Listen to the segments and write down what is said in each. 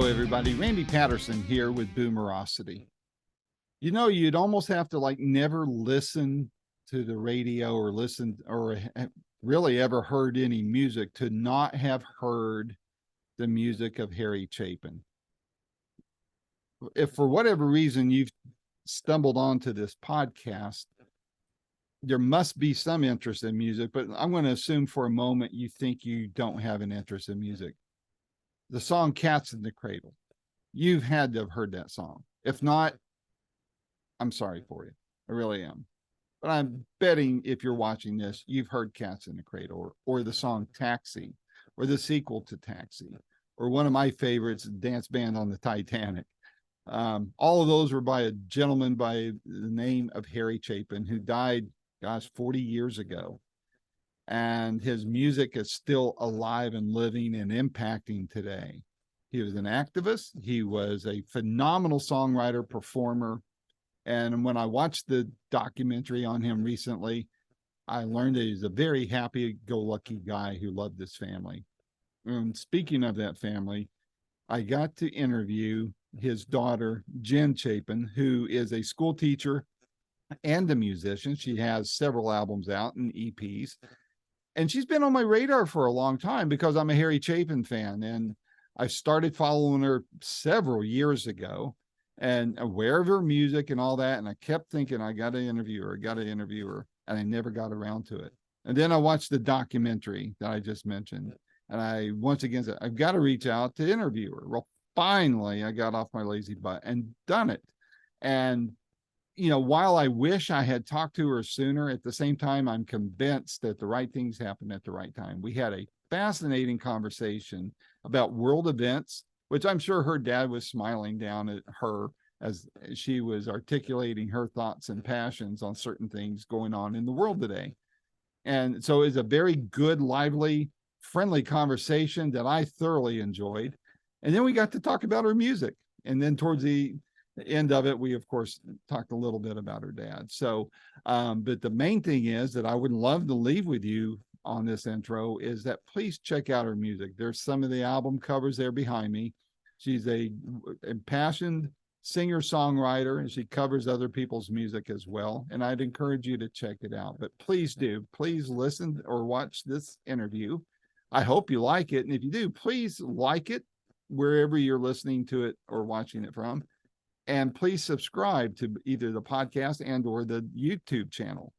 Hello, everybody. Randy Patterson here with Boomerocity. You know, you'd almost have to like never listen to the radio or listen or really ever heard any music to not have heard the music of Harry Chapin. If for whatever reason you've stumbled onto this podcast, there must be some interest in music, but I'm going to assume for a moment you think you don't have an interest in music. The song Cats in the Cradle. You've had to have heard that song. If not, I'm sorry for you. I really am. But I'm betting if you're watching this, you've heard Cats in the Cradle or the song Taxi or the sequel to Taxi or one of my favorites, Dance Band on the Titanic. All of those were by a gentleman by the name of Harry Chapin, who died, 40 years ago. And his music is still alive and living and impacting today. He was an activist. He was a phenomenal songwriter, performer. And when I watched the documentary on him recently, I learned that he's a very happy-go-lucky guy who loved his family. And speaking of that family, I got to interview his daughter, Jen Chapin, who is a school teacher and a musician. She has several albums out and EPs. And she's been on my radar for a long time because I'm a Harry Chapin fan. And I started following her several years ago and aware of her music and all that. And I kept thinking, I got to interview her. And I never got around to it. And then I watched the documentary that I just mentioned. And I once again said, I've got to reach out to interview her. Well, finally, I got off my lazy butt and done it. And while I wish I had talked to her sooner, at the same time, I'm convinced that the right things happen at the right time. We had a fascinating conversation about world events, which I'm sure her dad was smiling down at her as she was articulating her thoughts and passions on certain things going on in the world today. And so it's a very good, lively, friendly conversation that I thoroughly enjoyed. And then we got to talk about her music. And then towards the end of it, we of course talked a little bit about her dad. So but the main thing is that I would love to leave with you on this intro is that please check out her music. There's some of the album covers there behind me. She's a impassioned singer-songwriter, and she covers other people's music as well. And I'd encourage you to check it out. But please listen or watch this interview. I hope you like it. And if you do, please like it wherever you're listening to it or watching it from. And please subscribe to either the podcast and or the YouTube channel.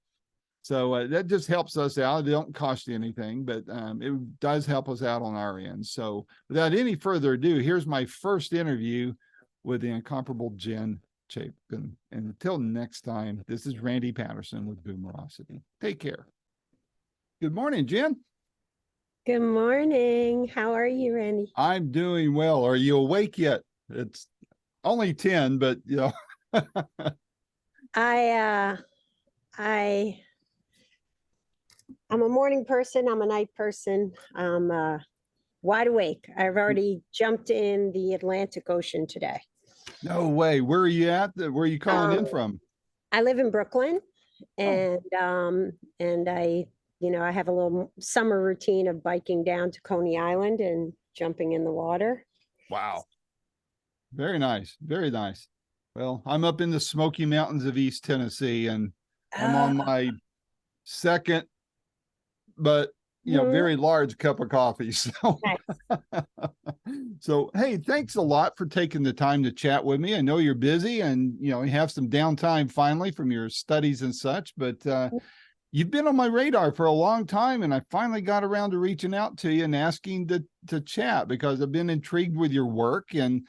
So that just helps us out. It don't cost you anything, but it does help us out on our end. So without any further ado, here's my first interview with the incomparable Jen Chapin. And until next time, this is Randy Patterson with Boomerocity. Take care. Good morning, Jen. Good morning. How are you, Randy? I'm doing well. Are you awake yet? It's only 10, but I'm a morning person. I'm a night person. I'm wide awake. I've already jumped in the Atlantic Ocean today. No way. Where are you at? Where are you calling in from? I live in Brooklyn, and I have a little summer routine of biking down to Coney Island and jumping in the water. Wow. Very nice. Very nice. Well, I'm up in the Smoky Mountains of East Tennessee, and I'm on my second, but very large cup of coffee. So, so hey, thanks a lot for taking the time to chat with me. I know you're busy, and you have some downtime finally from your studies and such, but you've been on my radar for a long time, and I finally got around to reaching out to you and asking to chat because I've been intrigued with your work, and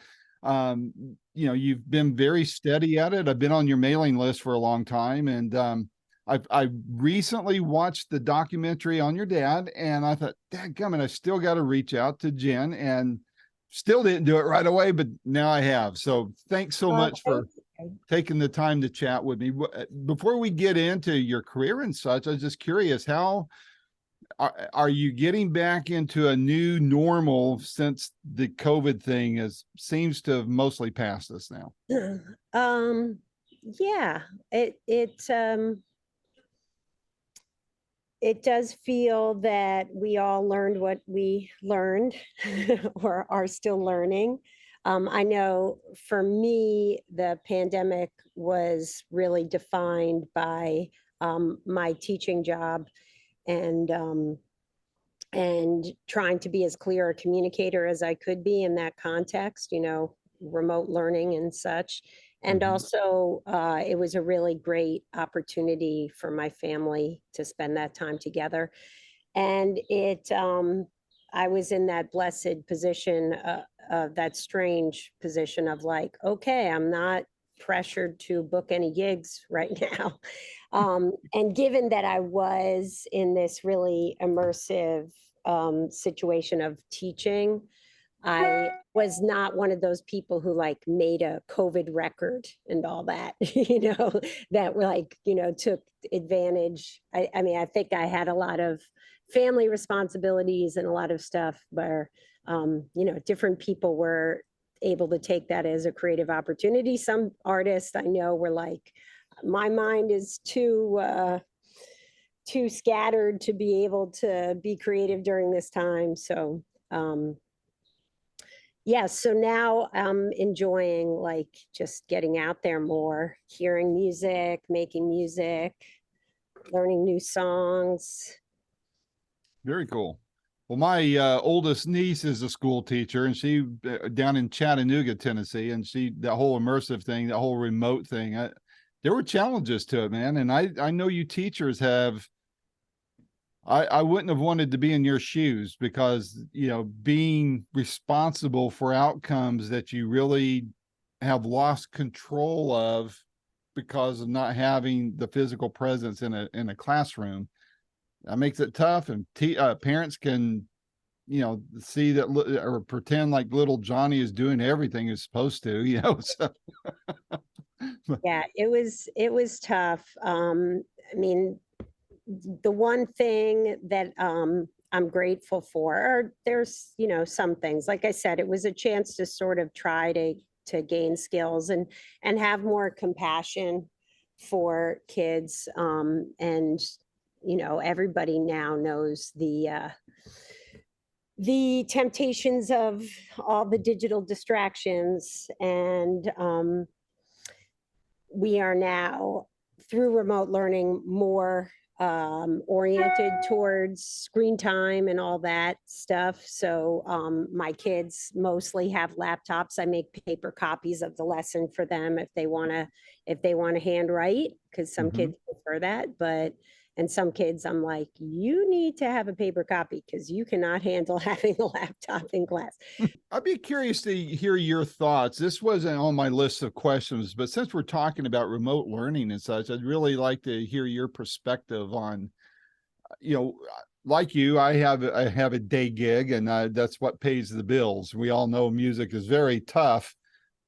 you've been very steady at it. I've been on your mailing list for a long time, and I recently watched the documentary on your dad, and I thought, dadgummit, I still got to reach out to Jen, and still didn't do it right away, but now I have. So thanks so much for taking the time to chat with me. Before we get into your career and such, I was just curious, how are you getting back into a new normal since the COVID thing seems to have mostly passed us now? Yeah, it does feel that we all learned what we learned or are still learning. I know for me, the pandemic was really defined by my teaching job and trying to be as clear a communicator as I could be in that context, remote learning and such. And Mhm. also, it was a really great opportunity for my family to spend that time together. And I was in that blessed position, that strange position of like, okay, I'm not pressured to book any gigs right now. And given that I was in this really immersive situation of teaching, I was not one of those people who like made a COVID record and all that, that like, took advantage. I mean, I think I had a lot of family responsibilities and a lot of stuff where, different people were able to take that as a creative opportunity. Some artists I know were like, my mind is too scattered to be able to be creative during this time. So, yeah, so now I'm enjoying like just getting out there more, hearing music, making music, learning new songs. Very cool. Well, my oldest niece is a school teacher, and she down in Chattanooga, Tennessee, and that whole immersive thing, that whole remote thing, there were challenges to it, man. And I know you teachers have. I wouldn't have wanted to be in your shoes because being responsible for outcomes that you really have lost control of because of not having the physical presence in a classroom, that makes it tough. And parents can see that or pretend like little Johnny is doing everything he's supposed to. So. Yeah, it was tough. I mean, the one thing that I'm grateful for, or there's, some things, like I said, it was a chance to sort of try to gain skills and have more compassion for kids. And, everybody now knows the temptations of all the digital distractions. And we are now, through remote learning, more oriented towards screen time and all that stuff. So my kids mostly have laptops. I make paper copies of the lesson for them if they want to handwrite, because some Mhm. kids prefer that. And some kids, I'm like, you need to have a paper copy because you cannot handle having a laptop in class. I'd be curious to hear your thoughts. This wasn't on my list of questions, but since we're talking about remote learning and such, I'd really like to hear your perspective on, like you, I have a day gig, and that's what pays the bills. We all know music is very tough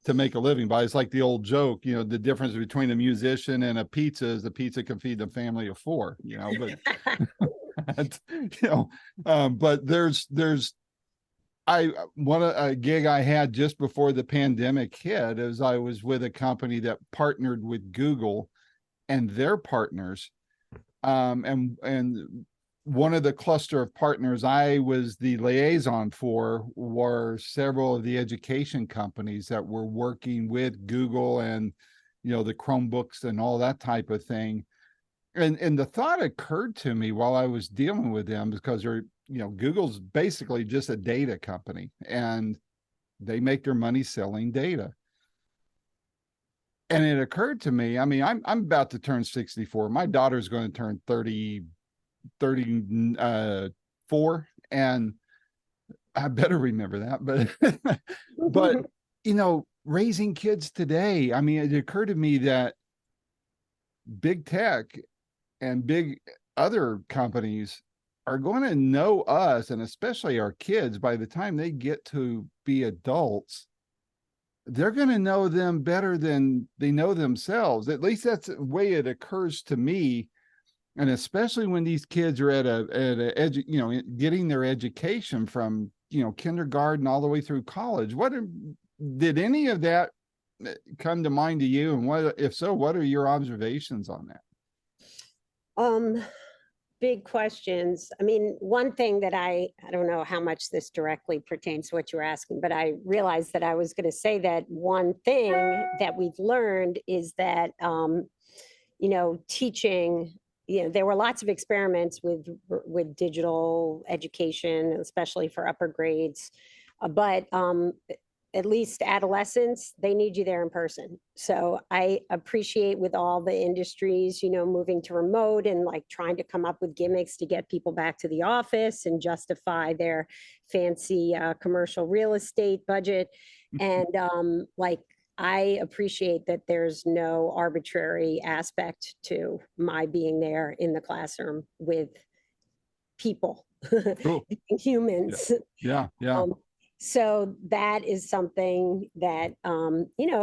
to make a living by. It's like the old joke, the difference between a musician and a pizza is the pizza can feed the family of four, but but there's a gig I had just before the pandemic hit is I was with a company that partnered with Google and their partners. And one of the cluster of partners I was the liaison for were several of the education companies that were working with Google and the Chromebooks and all that type of thing. And the thought occurred to me while I was dealing with them, because Google's basically just a data company and they make their money selling data. And it occurred to me, I mean, I'm about to turn 64. My daughter's going to turn 34, and I better remember that. But raising kids today, I mean, it occurred to me that big tech and big other companies are going to know us, and especially our kids, by the time they get to be adults. They're going to know them better than they know themselves. At least that's the way it occurs to me. And especially when these kids are getting their education from kindergarten all the way through college. Did any of that come to mind to you? And if so, what are your observations on that? Um, big questions. I mean, one thing that I don't know how much this directly pertains to what you were asking, but I realized that I was going to say that one thing that we've learned is that, teaching, there were lots of experiments with digital education, especially for upper grades. But at least adolescents, they need you there in person. So I appreciate with all the industries, moving to remote and like trying to come up with gimmicks to get people back to the office and justify their fancy commercial real estate budget. And like, I appreciate that there's no arbitrary aspect to my being there in the classroom with people, Cool. humans. Yeah. Yeah. So that is something that,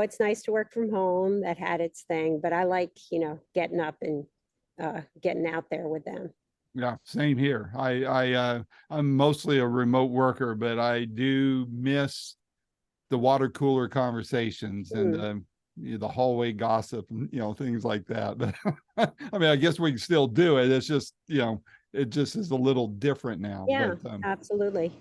it's nice to work from home. That had its thing, but I like, getting up and getting out there with them. Yeah, same here. I'm mostly a remote worker, but I do miss the water cooler conversations and the hallway gossip and things like that. But I mean, I guess we can still do it. It's just it just is a little different now. Yeah, But, absolutely.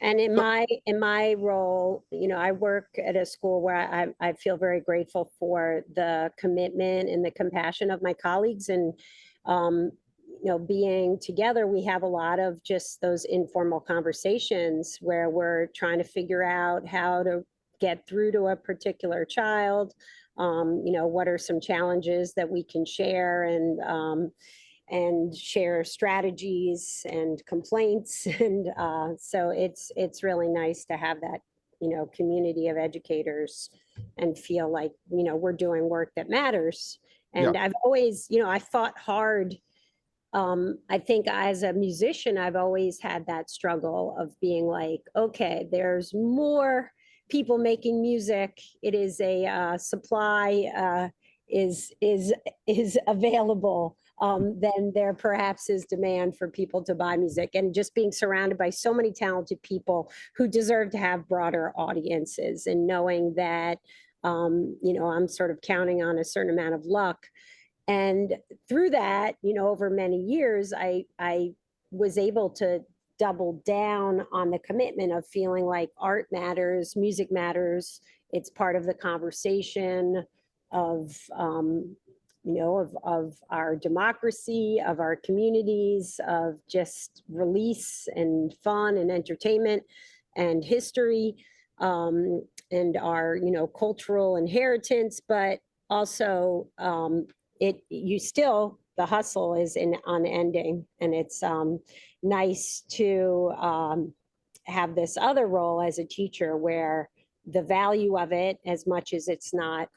And in my role, I work at a school where I feel very grateful for the commitment and the compassion of my colleagues. And being together, we have a lot of just those informal conversations where we're trying to figure out how to get through to a particular child. What are some challenges that we can share, and share strategies and complaints. And so it's really nice to have that, community of educators and feel like, we're doing work that matters. And Yeah. I've always, I fought hard. I think as a musician, I've always had that struggle of being like, okay, there's more people making music. It is a supply is available. Then there perhaps is demand for people to buy music, and just being surrounded by so many talented people who deserve to have broader audiences, and knowing that, I'm sort of counting on a certain amount of luck. And through that, over many years, I was able to double down on the commitment of feeling like art matters, music matters. It's part of the conversation of, of our democracy, of our communities, of just release and fun and entertainment and history, and our, cultural inheritance. But also, the hustle is unending, and it's nice to have this other role as a teacher where the value of it, as much as it's not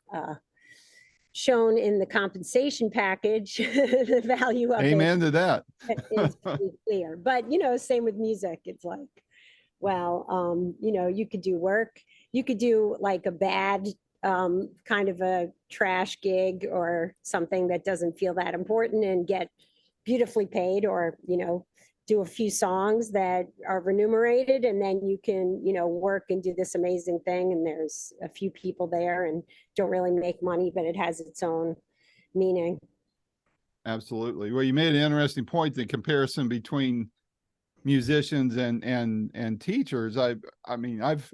shown in the compensation package, the value of Amen to that. is pretty clear. But same with music. It's like, well, you could do work, you could do like a bad kind of a trash gig or something that doesn't feel that important and get beautifully paid, or do a few songs that are remunerated, and then you can work and do this amazing thing, and there's a few people there and don't really make money, but it has its own meaning. Absolutely. Well, you made an interesting point, the comparison between musicians and teachers. I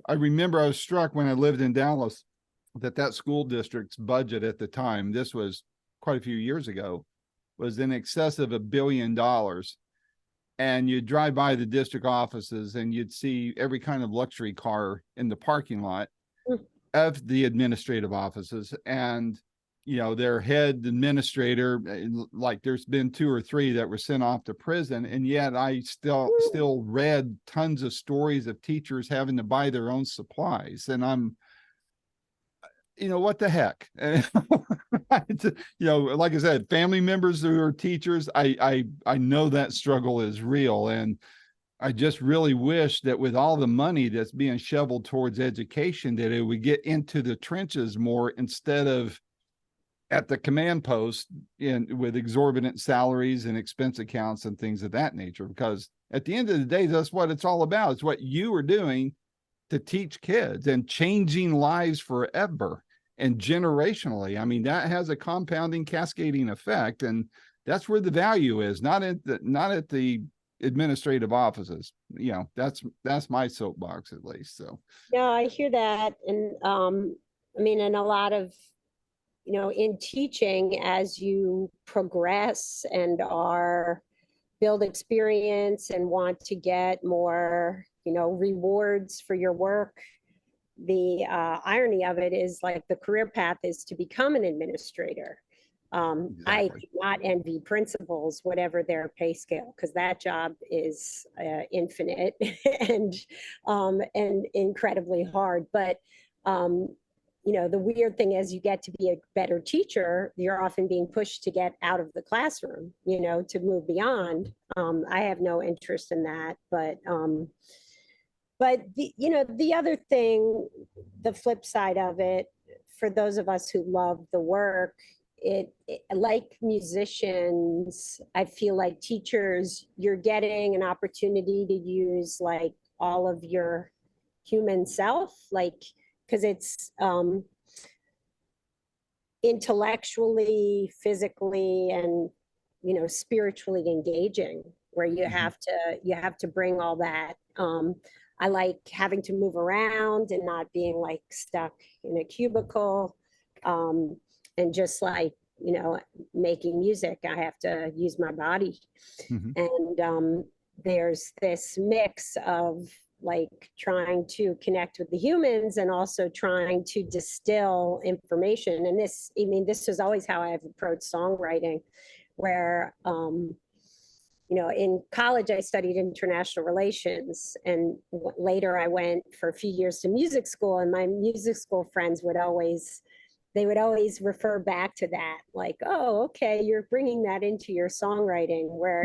remember I was struck when I lived in Dallas that school district's budget at the time, this was quite a few years ago, was in excess of $1 billion. And you'd drive by the district offices and you'd see every kind of luxury car in the parking lot of the administrative offices. And, their head administrator, like there's been 2 or 3 that were sent off to prison. And yet I still read tons of stories of teachers having to buy their own supplies. And I'm, what the heck? Like I said, family members who are teachers, I know that struggle is real. And I just really wish that with all the money that's being shoveled towards education, that it would get into the trenches more instead of at the command post with exorbitant salaries and expense accounts and things of that nature. Because at the end of the day, that's what it's all about. It's what you are doing to teach kids and changing lives forever and generationally. I mean, that has a compounding, cascading effect. And That's where the value is, not at the administrative offices. You know, that's my soapbox at least. So Yeah, I hear that. And I mean, and a lot of, in teaching, as you progress and are build experience and want to get more, rewards for your work, the irony of it is like the career path is to become an administrator. I exactly. do not envy principals, whatever their pay scale, because that job is infinite and incredibly hard. But the weird thing is, you get to be a better teacher. You're often being pushed to get out of the classroom, to move beyond. I have no interest in that, but the other thing, the flip side of it, for those of us who love the work, like musicians, I feel like teachers, you're getting an opportunity to use like all of your human self, like, because it's intellectually, physically, and spiritually engaging, where you have to bring all that. I like having to move around and not being like stuck in a cubicle, and just like making music, I have to use my body. Mm-hmm. And there's this mix of like trying to connect with the humans and also trying to distill information. And this is always how I've approached songwriting, where in college I studied international relations, and later I went for a few years to music school, and my music school friends would always refer back to that, like, oh, okay, you're bringing that into your songwriting, where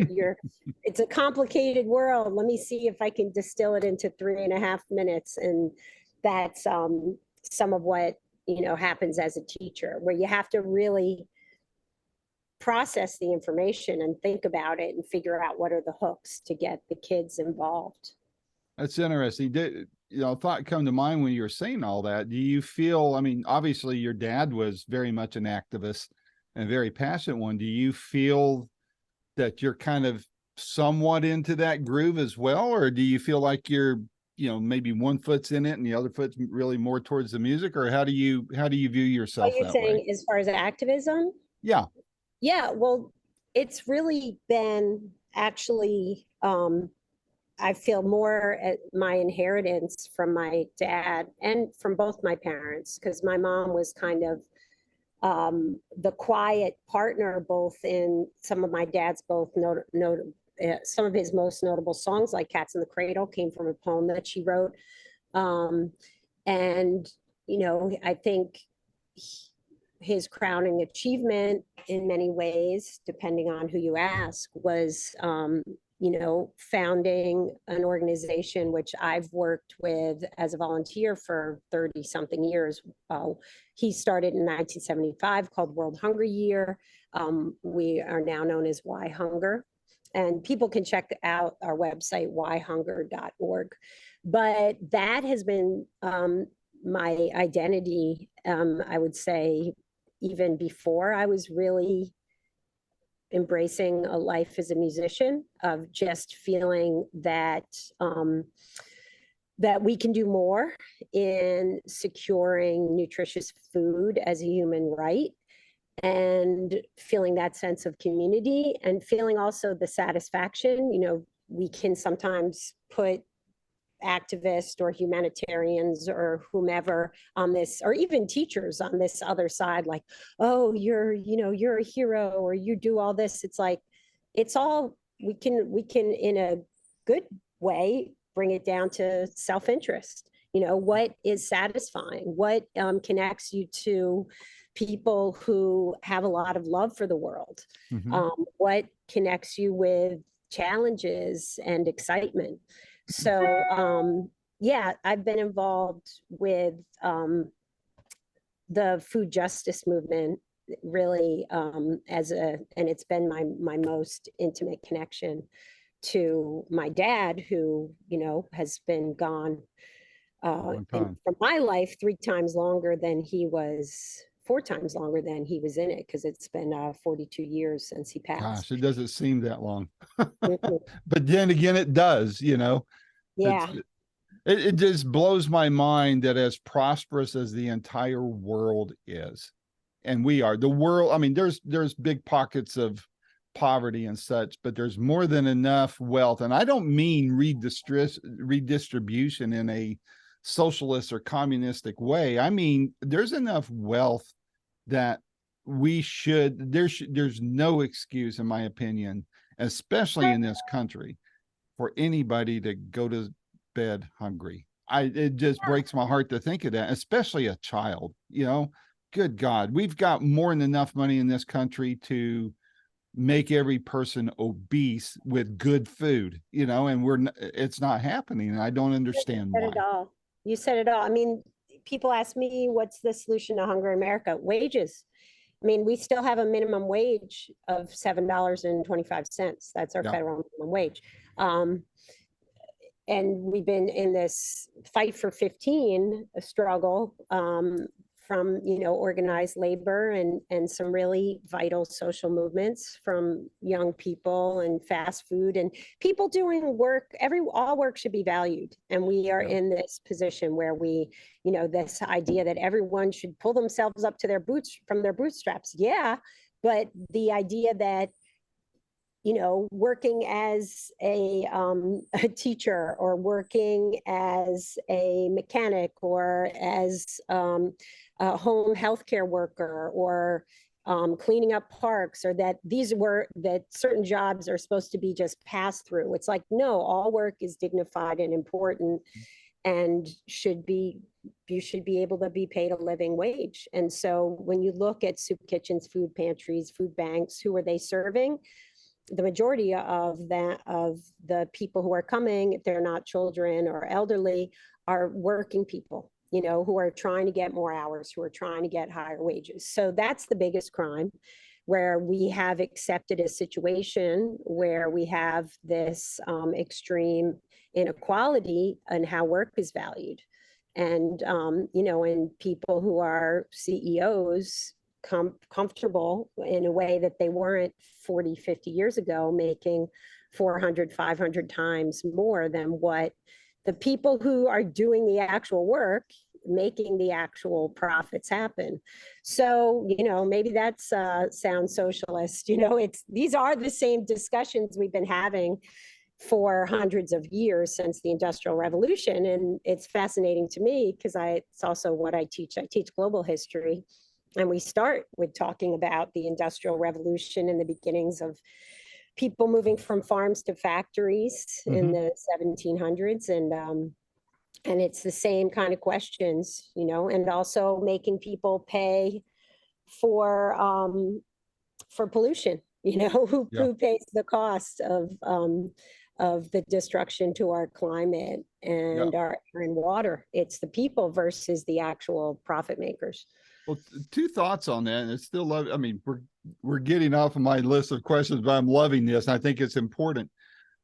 it's a complicated world. Let me see if I can distill it into 3.5 minutes. And that's some of what, happens as a teacher, where you have to really process the information and think about it and figure out what are the hooks to get the kids involved. That's interesting. Thought come to mind when you were saying all that. Do you feel, I mean, obviously your dad was very much an activist and a very passionate one. Do you feel that you're kind of somewhat into that groove as well? Or do you feel like you're, maybe one foot's in it and the other foot's really more towards the music? Or how do you view yourself Are you that way? saying as far as activism? Yeah. Yeah, well, it's really been actually, I feel more at my inheritance from my dad and from both my parents, because my mom was kind of the quiet partner, both in some of my dad's some of his most notable songs, like Cats in the Cradle, came from a poem that she wrote. And, I think his crowning achievement in many ways, depending on who you ask, was founding an organization which I've worked with as a volunteer for 30 something years. He started in 1975, called World Hunger Year. We are now known as Why Hunger. And people can check out our website, whyhunger.org. But that has been my identity, I would say, even before I was really embracing a life as a musician, of just feeling that that we can do more in securing nutritious food as a human right, and feeling that sense of community, and feeling also the satisfaction. We can sometimes put activists or humanitarians or whomever on this, or even teachers on this other side, like, oh, you're a hero, or you do all this. It's like, it's all, we can in a good way bring it down to self-interest. What is satisfying, what connects you to people who have a lot of love for the world, Mm-hmm. what connects you with challenges and excitement. So yeah, I've been involved with the food justice movement, really, and it's been my most intimate connection to my dad, who has been gone Long time. from my life 3 times longer than he was 4 times longer than he was in it, because it's been 42 years since he passed. Gosh, it doesn't seem that long. Mhm. But then again, it does, it's, Yeah. it just blows my mind that as prosperous as the entire world is, and we are the world, I mean, there's big pockets of poverty and such, but there's more than enough wealth. And I don't mean redistribution in a socialist or communistic way. I mean, there's enough wealth that there's no excuse, in my opinion, especially in this country, for anybody to go to bed hungry. It just breaks my heart to think of that, especially a child, good God, we've got more than enough money in this country to make every person obese with good food, and it's not happening. And I don't understand Said why. it all. You said it all. I mean, people ask me, what's the solution to hunger in America? Wages. I mean, we still have a minimum wage of $7.25. That's our Yeah. federal minimum wage. And we've been in this fight for 15 struggle, from organized labor and some really vital social movements from young people and fast food and people doing work. All work should be valued, and we are in this position where this idea that everyone should pull themselves up to their bootstraps. Yeah, but the idea that working as a teacher, or working as a mechanic, or as a home healthcare worker, or cleaning up parks, or that certain jobs are supposed to be just pass through. It's like, no, all work is dignified and important, and you should be able to be paid a living wage. And so when you look at soup kitchens, food pantries, food banks, who are they serving? The majority of the people who are coming, if they're not children or elderly, are working people, who are trying to get more hours, who are trying to get higher wages. So that's the biggest crime, where we have accepted a situation where we have this extreme inequality in how work is valued. And, and people who are CEOs comfortable in a way that they weren't 40, 50 years ago, making 400, 500 times more than what the people who are doing the actual work, making the actual profits happen. So, maybe that's sound socialist. These are the same discussions we've been having for hundreds of years since the Industrial Revolution. And it's fascinating to me because it's also what I teach. I teach global history. And we start with talking about the Industrial Revolution and the beginnings of people moving from farms to factories in the 1700s. And it's the same kind of questions, and also making people pay for pollution, who pays the cost of the destruction to our climate and our air and water. It's the people versus the actual profit makers. Well, two thoughts on that. And it's still love. I mean, we're getting off of my list of questions, but I'm loving this. I think it's important.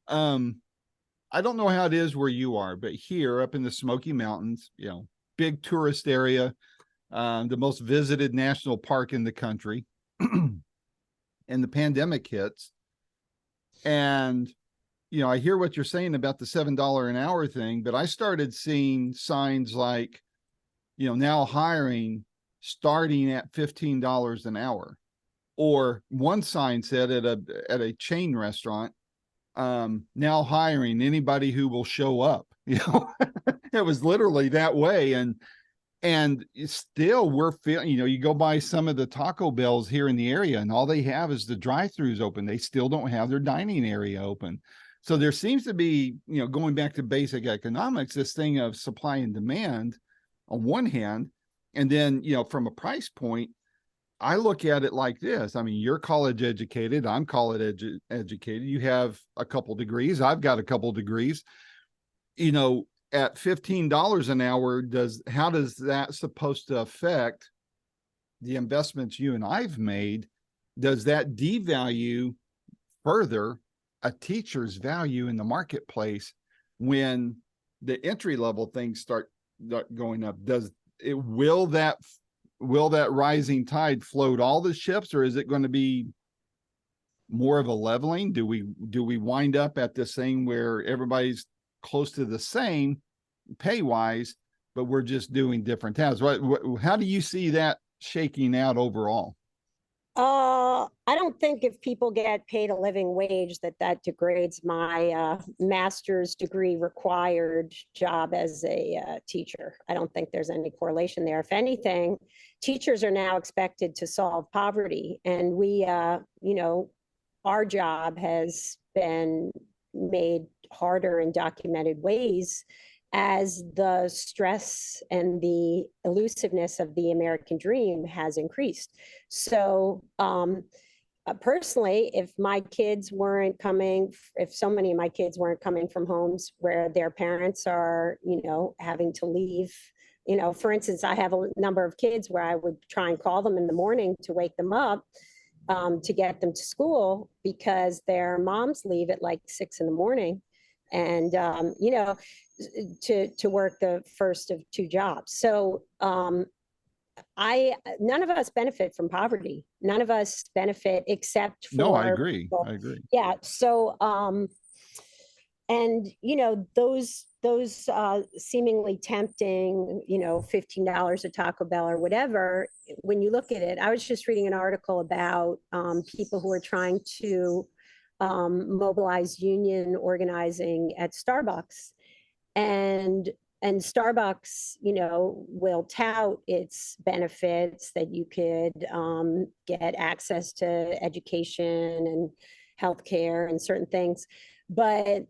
I don't know how it is where you are, but here up in the Smoky Mountains, big tourist area, the most visited national park in the country, and the pandemic hits. And, I hear what you're saying about the $7 an hour thing, but I started seeing signs like, now hiring starting at $15 an hour. Or one sign said at a chain restaurant, now hiring anybody who will show up. It was literally that way. And still we're feeling, you go by some of the Taco Bells here in the area, and all they have is the drive-throughs open. They still don't have their dining area open. So there seems to be, going back to basic economics, this thing of supply and demand on one hand. And then, from a price point, I look at it like this. I mean, you're college educated. I'm college educated. You have a couple degrees. I've got a couple degrees. At $15 an hour, how does that supposed to affect the investments you and I've made? Does that devalue further a teacher's value in the marketplace when the entry level things start going up? Will that will that rising tide float all the ships, or is it going to be more of a leveling? Do we wind up at this thing where everybody's close to the same pay wise, but we're just doing different tasks? How do you see that shaking out overall? I don't think if people get paid a living wage that degrades my master's degree required job as a teacher. I don't think there's any correlation there. If anything, teachers are now expected to solve poverty, and our job has been made harder in documented ways as the stress and the elusiveness of the American dream has increased. So, personally, if so many of my kids weren't coming from homes where their parents are, having to leave, for instance, I have a number of kids where I would try and call them in the morning to wake them up, to get them to school because their moms leave at like 6 a.m. and to work the first of two jobs. So none of us benefit from poverty. None of us benefit except for No, I agree. people. I agree. Yeah. So and those seemingly tempting, $15 at Taco Bell or whatever, when you look at it, I was just reading an article about people who are trying to mobilize union organizing at Starbucks. And Starbucks, will tout its benefits that you could get access to education and healthcare and certain things. But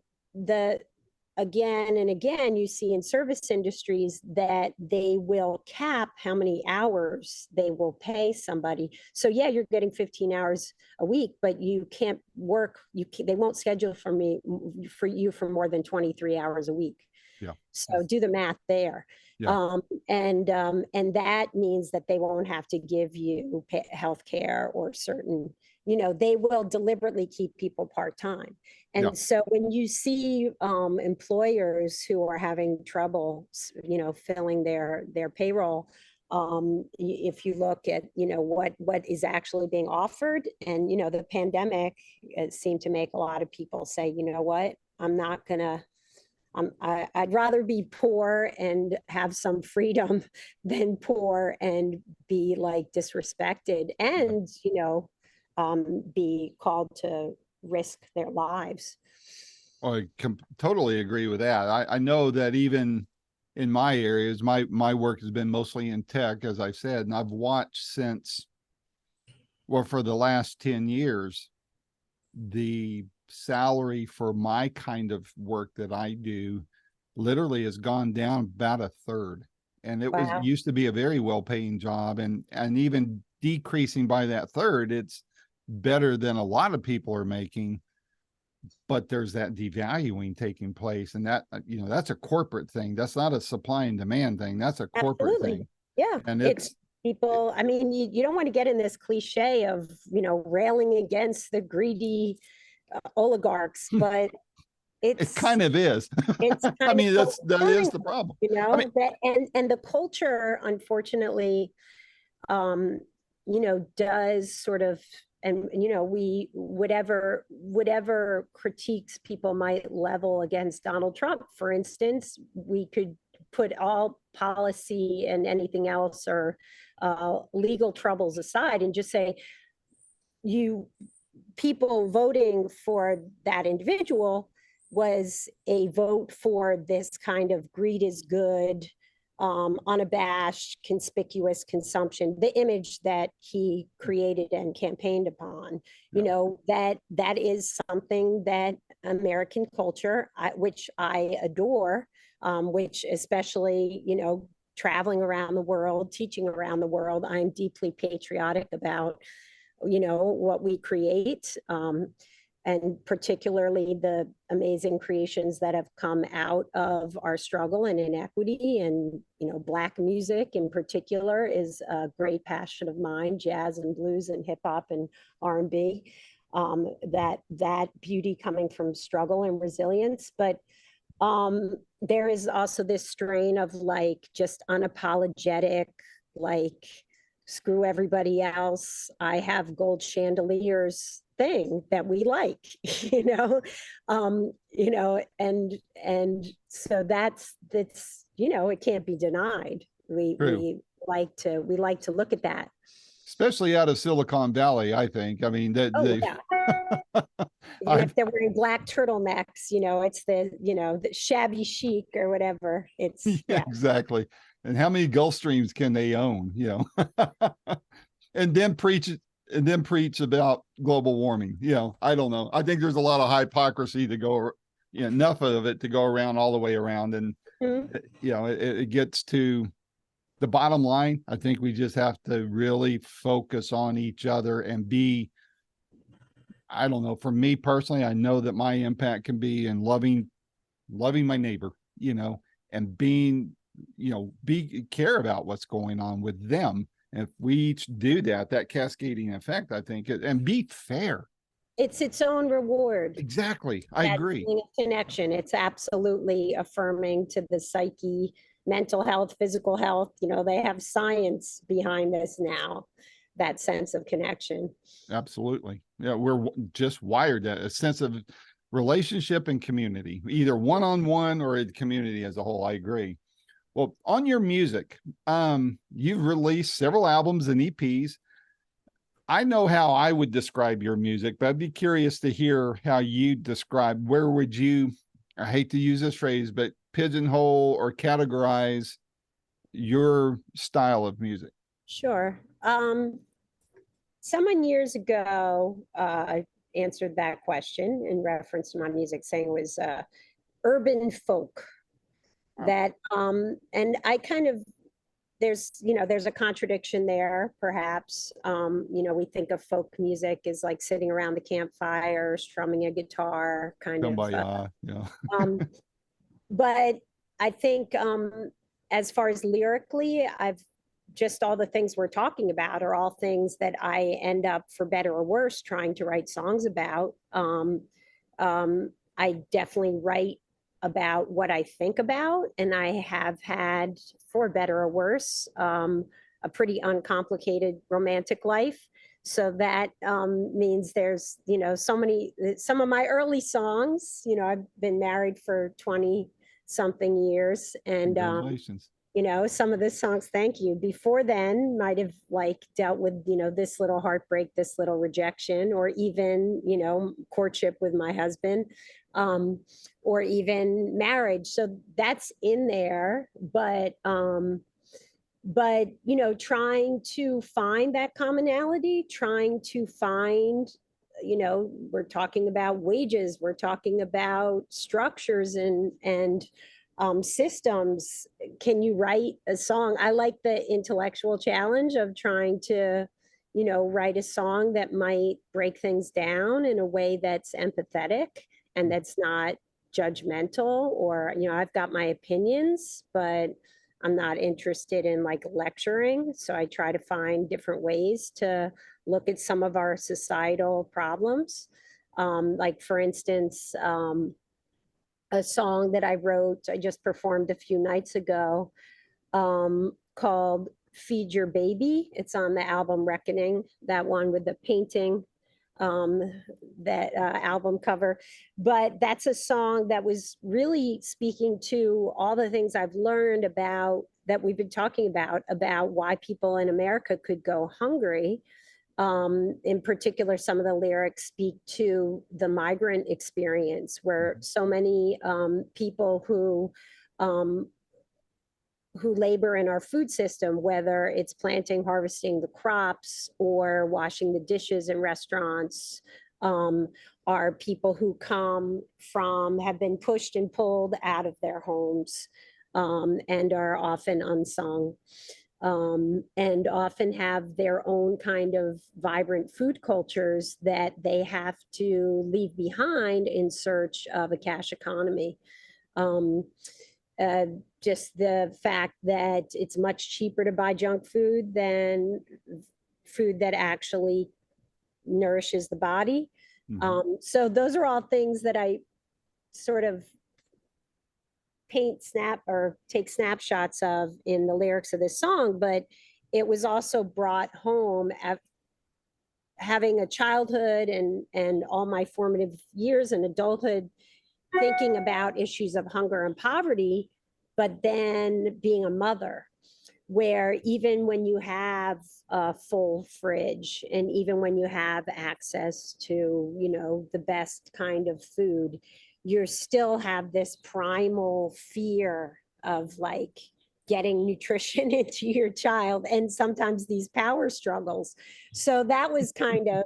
again and again, you see in service industries that they will cap how many hours they will pay somebody. So yeah, you're getting 15 hours a week, but you can't work. They won't schedule for you for more than 23 hours a week. Yeah. So do the math there. Yeah. And that means that they won't have to give you health care or certain, they will deliberately keep people part-time. And Yeah. so when you see employers who are having trouble, filling their payroll, if you look at, what is actually being offered, and, the pandemic seemed to make a lot of people say, you know what, I'm not gonna, I'd rather be poor and have some freedom than poor and be like disrespected and, be called to risk their lives. I totally agree with that. I know that even in my areas, my work has been mostly in tech, as I said, and I've watched for the last 10 years, the salary for my kind of work that I do literally has gone down about a third. And it used to be a very well-paying job, and even decreasing by that third, it's better than a lot of people are making. But there's that devaluing taking place, and that's a corporate thing. That's not a supply and demand thing. That's a corporate thing. Yeah. And it's people. I mean, you don't want to get in this cliche of, railing against the greedy oligarchs, but it kind of is. It's I mean, that is the problem. I mean, and the culture, unfortunately, does sort of, and we whatever critiques people might level against Donald Trump, for instance, we could put all policy and anything else or legal troubles aside and just say, people voting for that individual was a vote for this kind of greed is good, unabashed, conspicuous consumption, the image that he created and campaigned upon. That is something that American culture, which I adore, which especially, traveling around the world, teaching around the world, I'm deeply patriotic about, what we create. And particularly the amazing creations that have come out of our struggle and inequity. And, Black music in particular is a great passion of mine, jazz and blues and hip hop and R&B, that beauty coming from struggle and resilience. But there is also this strain of like just unapologetic, like screw everybody else. I have gold chandeliers thing that we like, and so that's, it can't be denied. We True. we we like to look at that. Especially out of Silicon Valley, I think. I mean, that Oh they, yeah. Even I've, if they're wearing black turtleneecks, it's the shabby chic or whatever. It's yeah, yeah. exactly. And how many Gulf Streams can they own? And then preach about global warming. I don't know. I think there's a lot of hypocrisy to go, enough of it to go around all the way around. And, Mhm. it gets to the bottom line. I think we just have to really focus on each other and I don't know, for me personally, I know that my impact can be in loving my neighbor, and being, be care about what's going on with them. And if we each do that, that cascading effect, I think, and be fair. It's its own reward. Exactly. I That agree. feeling of connection. It's absolutely affirming to the psyche, mental health, physical health. They have science behind this now, that sense of connection. Absolutely. Yeah. We're just wired that a sense of relationship and community, either one-on-one or a community as a whole. I agree. Well, on your music, you've released several albums and EPs. I know how I would describe your music, but I'd be curious to hear how you describe, where would you, I hate to use this phrase, but pigeonhole or categorize your style of music? Sure. Someone years ago answered that question in reference to my music, saying it was urban folk. Oh, And I kind of, there's a contradiction there, perhaps. We think of folk music as like sitting around the campfire, strumming a guitar, kind of. kumbaya, Um, but I think, as far as lyrically, I've just all the things we're talking about are all things that I end up, for better or worse, trying to write songs about. I definitely write about what I think about, and I have had, for better or worse, a pretty uncomplicated romantic life. So that means there's, some of my early songs, I've been married for 20 something years, and congratulations. some of the songs, thank you, before then might have like dealt with, this little heartbreak, this little rejection, or even, courtship with my husband, um, or even marriage. So that's in there, but trying to find that commonality, trying to find, we're talking about wages, we're talking about structures and systems. Can you write a song? I like the intellectual challenge of trying to, write a song that might break things down in a way that's empathetic and that's not judgmental. Or, I've got my opinions, but I'm not interested in like lecturing. So I try to find different ways to look at some of our societal problems. Like, for instance, a song that I wrote, I just performed a few nights ago, called Feed Your Baby. It's on the album Reckoning, that one with the painting, um, that album cover. But that's a song that was really speaking to all the things I've learned about, that we've been talking about why people in America could go hungry. In particular, some of the lyrics speak to the migrant experience, where so many people um, who labor in our food system, whether it's planting, harvesting the crops, or washing the dishes in restaurants, um, are people who have been pushed and pulled out of their homes, and are often unsung, and often have their own kind of vibrant food cultures that they have to leave behind in search of a cash economy. Um, uh, just the fact that it's much cheaper to buy junk food than food that actually nourishes the body. Mhm. So those are all things that I sort of take snapshots of in the lyrics of this song. But it was also brought home at having a childhood and all my formative years and adulthood thinking about issues of hunger and poverty, but then being a mother, where even when you have a full fridge and even when you have access to, you know, the best kind of food, you still have this primal fear of like getting nutrition into your child, and sometimes these power struggles. So that was kind of,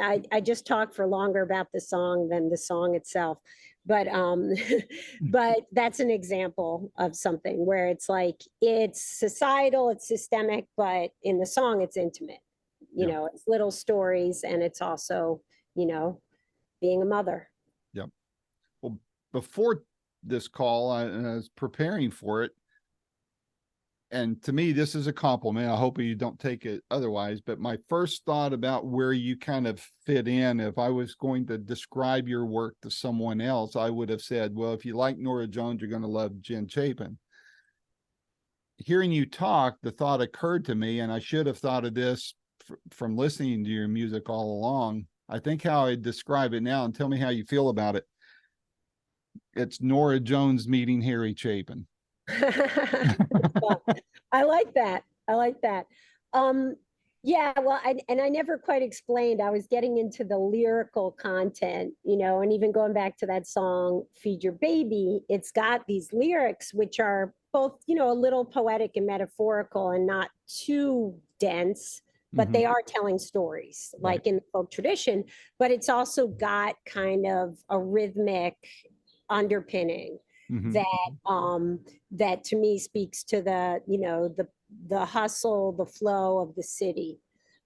I just talked for longer about the song than the song itself. But but that's an example of something where it's like it's societal, it's systemic, but in the song it's intimate. You Yeah. know, it's little stories, and it's also, you know, being a mother. Yep. Well, before this call, I was preparing for it. And to me, this is a compliment. I hope you don't take it otherwise. But my first thought about where you kind of fit in, if I was going to describe your work to someone else, I would have said, well, if you like Norah Jones, you're going to love Jen Chapin. Hearing you talk, the thought occurred to me, and I should have thought of this from listening to your music all along. I think how I describe it now, and tell me how you feel about it. It's Norah Jones meeting Harry Chapin. I like that. I like that. Yeah, well, I never quite explained. I was getting into the lyrical content, you know, and even going back to that song, Feed Your Baby, it's got these lyrics which are both, you know, a little poetic and metaphorical and not too dense, but they are telling stories like in the folk tradition, but it's also got kind of a rhythmic underpinning that that to me speaks to the, you know, the hustle, the flow of the city,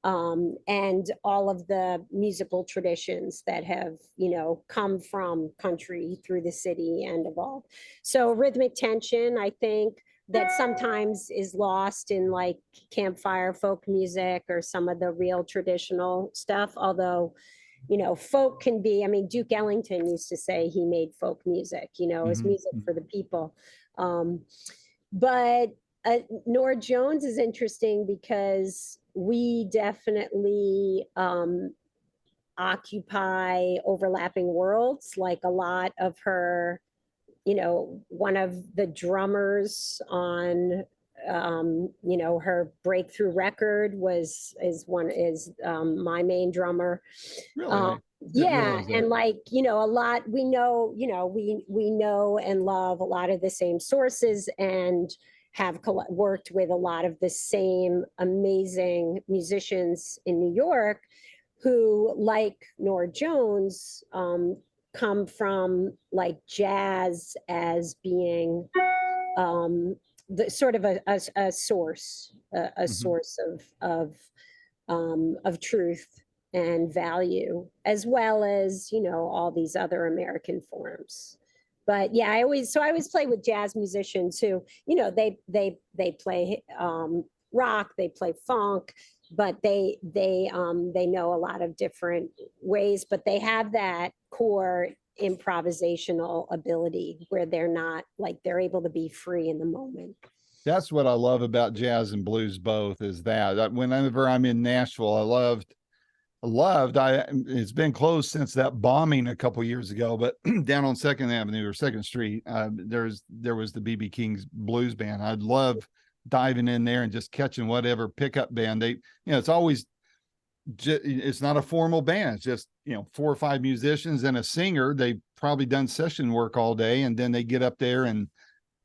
and all of the musical traditions that have, you know, come from country through the city and evolved. So rhythmic tension, I think, that sometimes is lost in like campfire folk music or some of the real traditional stuff, although, you know, folk can be, I mean, Duke Ellington used to say he made folk music, you know, as music for the people. But Norah Jones is interesting because we definitely occupy overlapping worlds. Like a lot of her, you know, one of the drummers on you know, her breakthrough record is my main drummer. Really? um yeah, and like, you know, a lot, we know, you know, we know and love a lot of the same sources and have worked with a lot of the same amazing musicians in New York who, like Norah Jones, come from like jazz as being the sort of a source, a source of truth and value, as well as, you know, all these other American forms. But yeah, I always play with jazz musicians who, you know, they play rock, they play funk, but they know a lot of different ways, but they have that core improvisational ability where they're not like, they're able to be free in the moment. That's what I love about jazz and blues both, is that whenever I'm in Nashville, it's been closed since that bombing a couple years ago, but down on Second Avenue or Second Street, there was the BB King's blues band. I'd love diving in there and just catching whatever pickup band they, you know, it's always it's not a formal band. It's just, you know, 4 or 5 musicians and a singer. They've probably done session work all day, and then they get up there and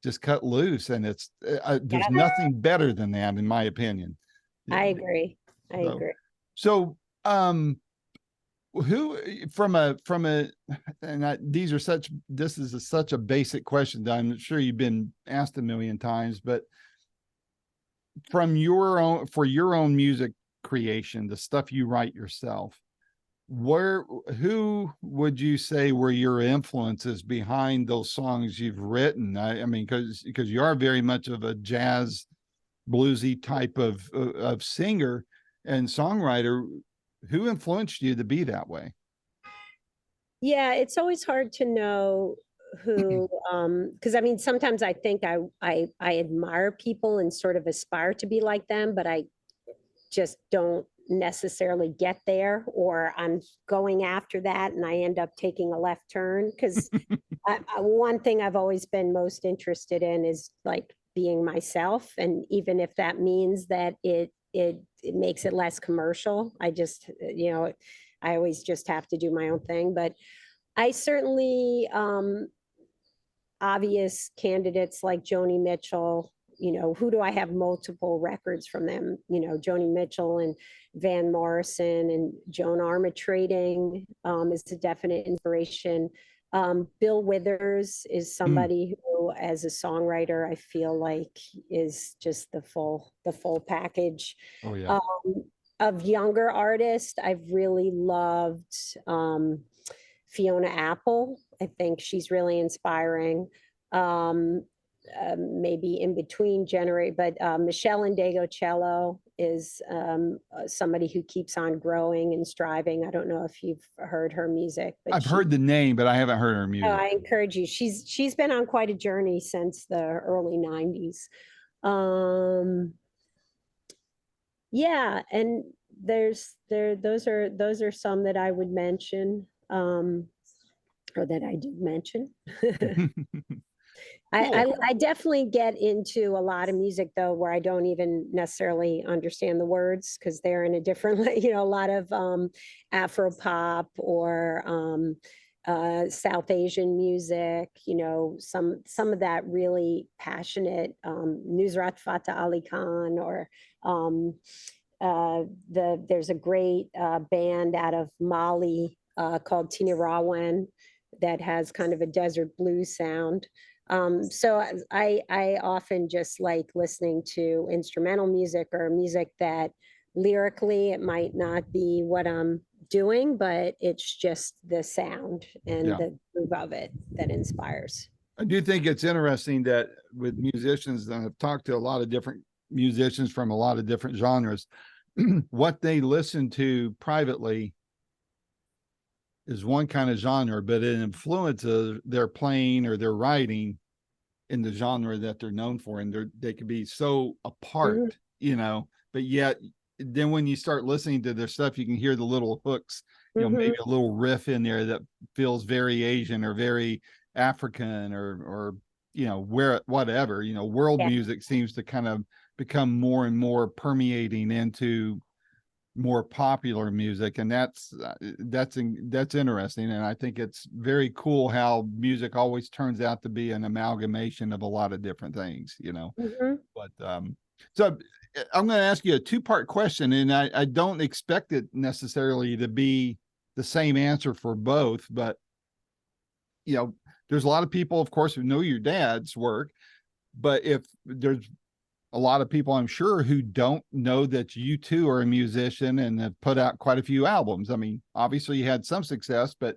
just cut loose. And it's there's nothing better than that, in my opinion. I agree. I So, agree. So, who from a and this is such a basic question that I'm sure you've been asked a million times, but from your own music creation, the stuff you write yourself, who would you say were your influences behind those songs you've written? I mean, because you are very much of a jazz bluesy type of singer and songwriter. Who influenced you to be that way? Yeah, it's always hard to know who, because I mean, sometimes I think I admire people and sort of aspire to be like them, but I just don't necessarily get there, or I'm going after that and I end up taking a left turn. Because one thing I've always been most interested in is like being myself, and even if that means that it makes it less commercial, I just, I always just have to do my own thing. But I certainly, obvious candidates like Joni Mitchell, who do I have multiple records from them? Joni Mitchell and Van Morrison and Joan Armatrading is a definite inspiration. Bill Withers is somebody who, as a songwriter, I feel like is just the full package. Oh yeah. Um, of younger artists, I've really loved Fiona Apple. I think she's really inspiring. Um, Maybe in between generate, but Michelle Indegocello is somebody who keeps on growing and striving. I don't know if you've heard her music, but I've heard the name, but I haven't heard her oh, music. I encourage you. She's been on quite a journey since the early 90s. Yeah, and those are some that I would mention, or that I did mention. Cool. I definitely get into a lot of music though where I don't even necessarily understand the words, because they're in a different, a lot of Afro pop or South Asian music, some of that really passionate Nusrat Fateh Ali Khan, or um, there's a great band out of Mali called Tina Rawan that has kind of a desert blues sound. So I often just like listening to instrumental music, or music that lyrically it might not be what I'm doing, but it's just the sound and Yeah. the groove of it that inspires. I do think it's interesting that with musicians, and I've talked to a lot of different musicians from a lot of different genres, what they listen to privately is one kind of genre, but it influences their playing or their writing in the genre that they're known for. And they can be so apart, but yet then when you start listening to their stuff, you can hear the little hooks, maybe a little riff in there that feels very Asian or very African, or where whatever, world Yeah. music seems to kind of become more and more permeating into more popular music, and that's interesting. And I think it's very cool how music always turns out to be an amalgamation of a lot of different things. Mhm. But so I'm going to ask you a two-part question, and I don't expect it necessarily to be the same answer for both, but there's a lot of people, of course, who know your dad's work, but if there's a lot of people, I'm sure, who don't know that you too are a musician and have put out quite a few albums. I mean, obviously you had some success, but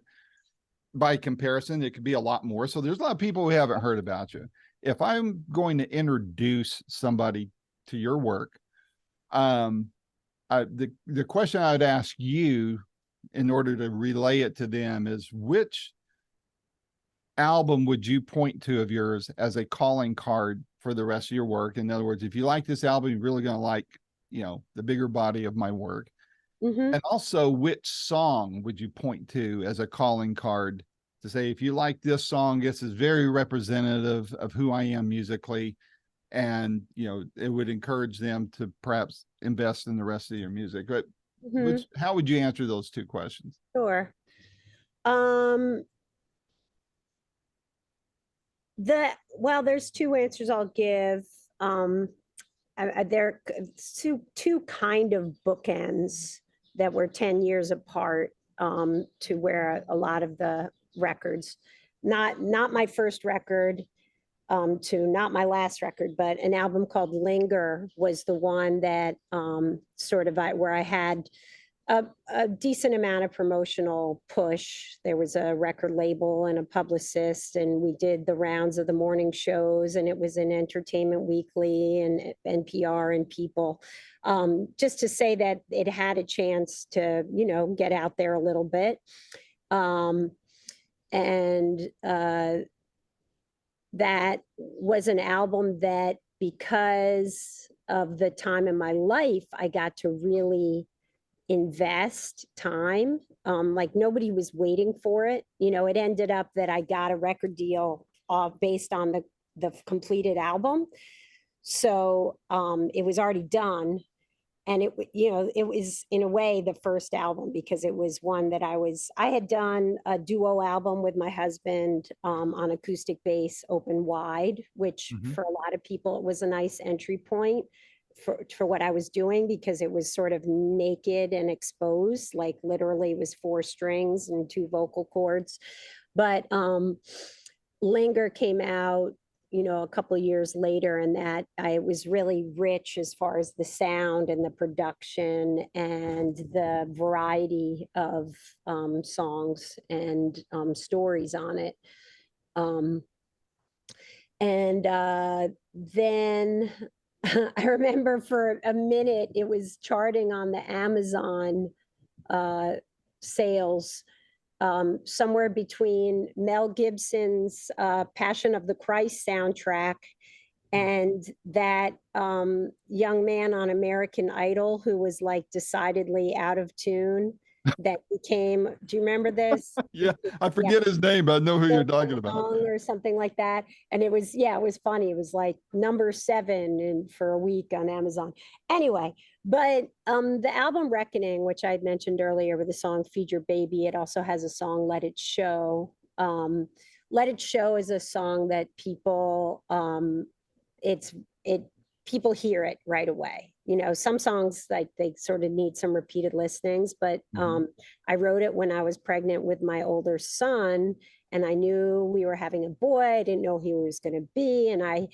by comparison, it could be a lot more. So there's a lot of people who haven't heard about you. If I'm going to introduce somebody to your work, the question I'd ask you in order to relay it to them is, which album would you point to of yours as a calling card for the rest of your work? In other words, if you like this album, you're really going to like, the bigger body of my work. Mhm. And also, which song would you point to as a calling card to say, if you like this song, this is very representative of who I am musically, and it would encourage them to perhaps invest in the rest of your music. But Mhm. how would you answer those two questions? Sure. Um, there's two answers I'll give. Um, there are two kind of bookends that were 10 years apart, to where a lot of the records, not my first record, to not my last record, but an album called Linger was the one that sort of where I had a decent amount of promotional push. There was a record label and a publicist, and we did the rounds of the morning shows, and it was in Entertainment Weekly and NPR and People. Just to say that it had a chance to, get out there a little bit. And that was an album that, because of the time in my life, I got to really invest time. Like nobody was waiting for it. It ended up that I got a record deal based on the completed album. So it was already done. And it was in a way the first album, because it was one that I had done a duo album with my husband on acoustic bass, open wide, which Mhm. for a lot of people, it was a nice entry point for what I was doing, because it was sort of naked and exposed, like literally it was 4 strings and 2 vocal cords. But Linger came out, a couple of years later, and that I was really rich as far as the sound and the production and the variety of songs and stories on it. Um, and then I remember for a minute it was charting on the Amazon uh, sales, somewhere between Mel Gibson's Passion of the Christ soundtrack and that young man on American Idol who was like decidedly out of tune, that became, do you remember this? Yeah, I Yeah, forget his name, but I know who you're talking about. or something like that. And it was, yeah, it was funny. It was like number 7 for a week on Amazon. Anyway, but the album Reckoning, which I had mentioned earlier with the song Feed Your Baby, it also has a song Let It Show. Let It Show is a song that people it's it people hear it right away. Some songs like they sort of need some repeated listenings, but I wrote it when I was pregnant with my older son, and I knew we were having a boy. I didn't know who he was going to be, and I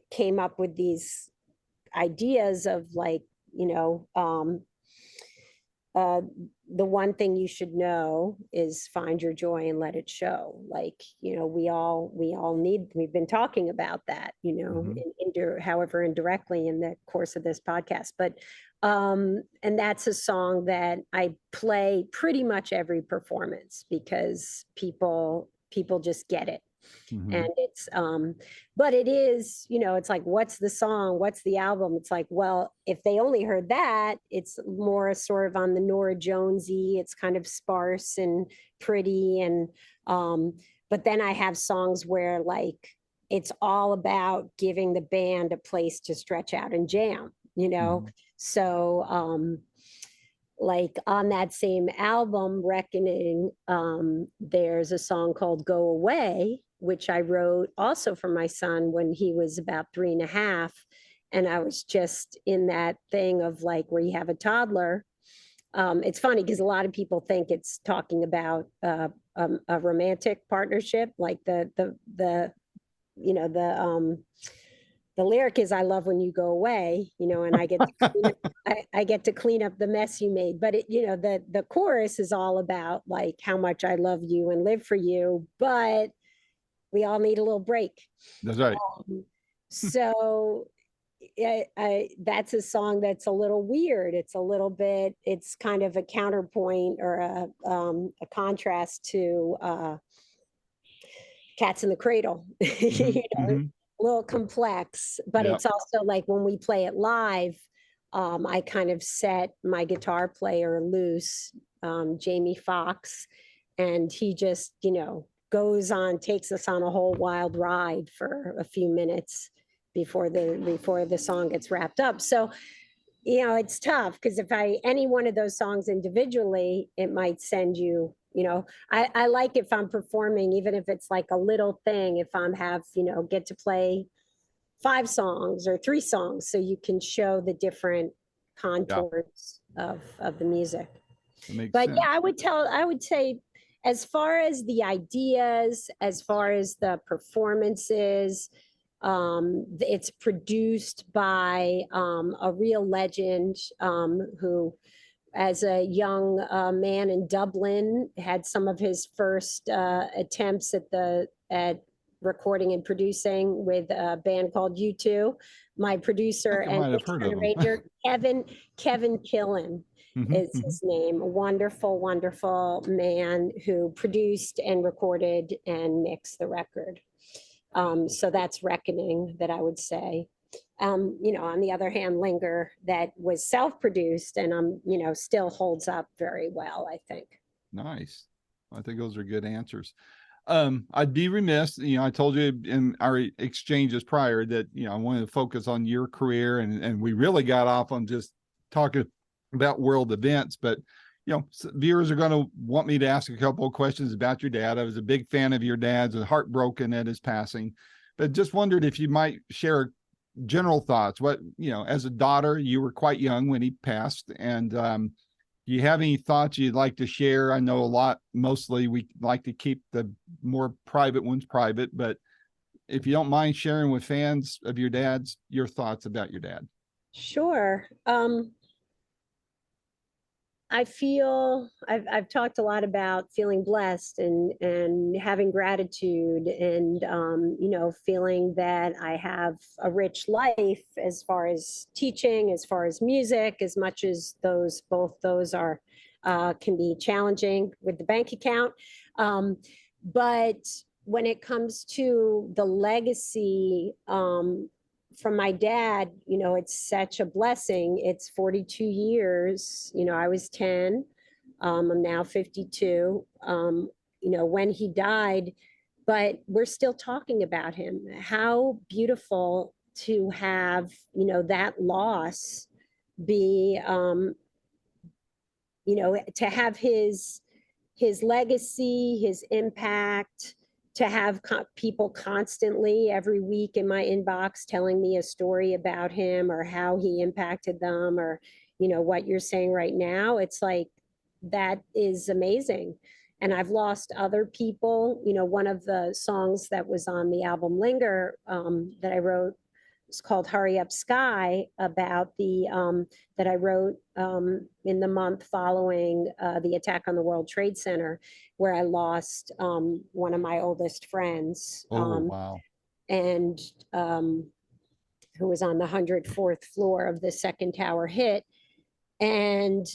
came up with these ideas of like, uh, the one thing you should know is find your joy and let it show. Like, we all need, we've been talking about that, however indirectly in the course of this podcast. But and that's a song that I play pretty much every performance, because people just get it. And it's but it is, it's like, what's the song, what's the album? It's like, well, if they only heard that, it's more sort of on the Nora Jonesy, it's kind of sparse and pretty. And but then I have songs where like it's all about giving the band a place to stretch out and jam. So like on that same album Reckoning, there's a song called Go Away, which I wrote also for my son when he was about 3.5, and I was just in that thing of like where you have a toddler. It's funny because a lot of people think it's talking about a romantic partnership, like the lyric is I love when you go away, and I get to clean up, I get to clean up the mess you made. But the chorus is all about like how much I love you and live for you, but we all need a little break. That's right. So that's a song that's a little weird. It's kind of a counterpoint or a contrast to Cats in the Cradle. A little complex, but Yep. it's also like when we play it live, I kind of set my guitar player loose, Jamie Foxx, and he just, takes us on a whole wild ride for a few minutes before the song gets wrapped up. So, it's tough because if any one of those songs individually, it might send you, I like if I'm performing, even if it's like a little thing, if I'm get to play 5 songs or 3 songs, so you can show the different Yeah, contours of the music. that makes But sense. yeah, I would say, as far as the ideas, as far as the performances, it's produced by a real legend, who, as a young man in Dublin, had some of his first attempts at recording and producing with a band called U2. My producer I and might have heard of them. arranger, Kevin Killen is his name. A wonderful, wonderful man who produced and recorded and mixed the record. So that's Reckoning that I would say. On the other hand, Linger, that was self-produced and still holds up very well, I think. Nice. I think those are good answers. I'd be remiss, I told you in our exchanges prior that, I wanted to focus on your career, and we really got off on just talking about world events, but viewers are going to want me to ask a couple of questions about your dad. I was a big fan of your dad's, and heartbroken at his passing, but just wondered if you might share general thoughts. What, as a daughter, you were quite young when he passed, and do you have any thoughts you'd like to share? I know mostly we like to keep the more private ones private, but if you don't mind sharing with fans of your dad's, your thoughts about your dad. Sure. I feel I've talked a lot about feeling blessed and having gratitude and feeling that I have a rich life as far as teaching, as far as music, as much as both those are can be challenging with the bank account. But when it comes to the legacy from my dad, it's such a blessing. It's 42 years. I was 10. I'm now 52. When he died, but we're still talking about him. How beautiful to have, that loss be, to have his legacy, his impact, to have people constantly every week in my inbox telling me a story about him or how he impacted them, or what you're saying right now. It's like, that is amazing. And I've lost other people. One of the songs that was on the album Linger, that I wrote, it's called Hurry Up Sky, about that I wrote in the month following the attack on the World Trade Center, where I lost one of my oldest friends. Wow. And who was on the 104th floor of the second tower hit. And